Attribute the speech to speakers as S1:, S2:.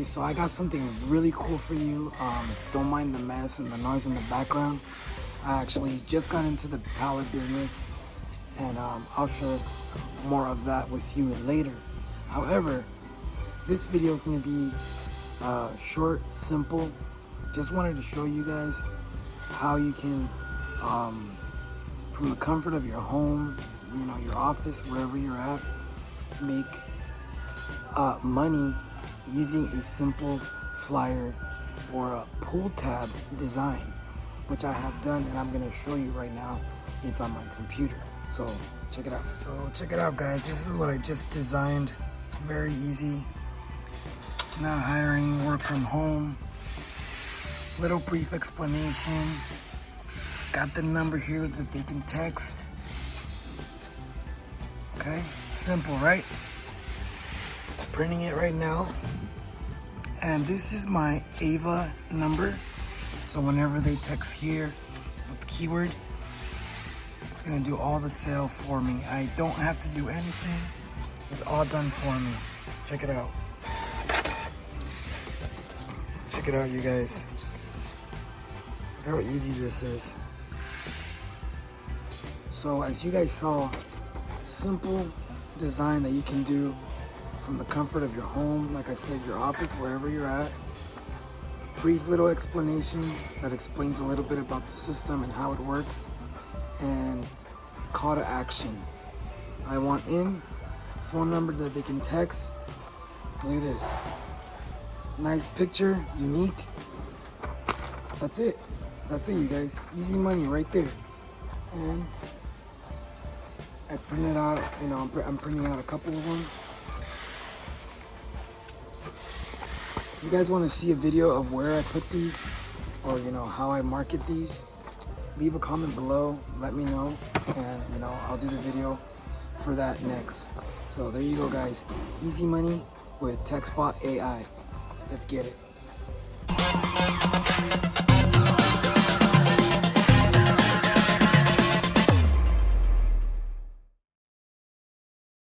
S1: so I got something really cool for you. Don't mind the mess and the noise in the background. I actually just got into the pallet business, and I'll share more of that with you later. However, this video is going to be short, simple. Just wanted to show you guys how you can, from the comfort of your home, you know, your office, wherever you're at, make money using a simple flyer or a pull tab design, which I have done, and I'm going to show you right now. It's on my computer, so check it out. So check it out, guys. This is what I just designed. Very easy. Not hiring, work from home. Little brief explanation. Got the number here that they can text. Okay, simple, right? Printing it right now. And this is my Ava number. So whenever they text here with the keyword, it's gonna do all the sale for me. I don't have to do anything. It's all done for me. Check it out. Check it out, you guys. Look how easy this is. So as you guys saw, simple design that you can do from the comfort of your home, like I said, your office, wherever you're at. Brief little explanation that explains a little bit about the system and how it works, and call to action. I want in, phone number that they can text. Look at this. Nice picture, unique. That's it. That's it, you guys. Easy money right there. And I printed out, you know, I'm printing out a couple of them. If you guys want to see a video of where I put these, or you know, how I market these, leave a comment below, let me know, and you know, I'll do the video for that next. So there you go, guys. Easy money with Textbot.A.I. Let's get it.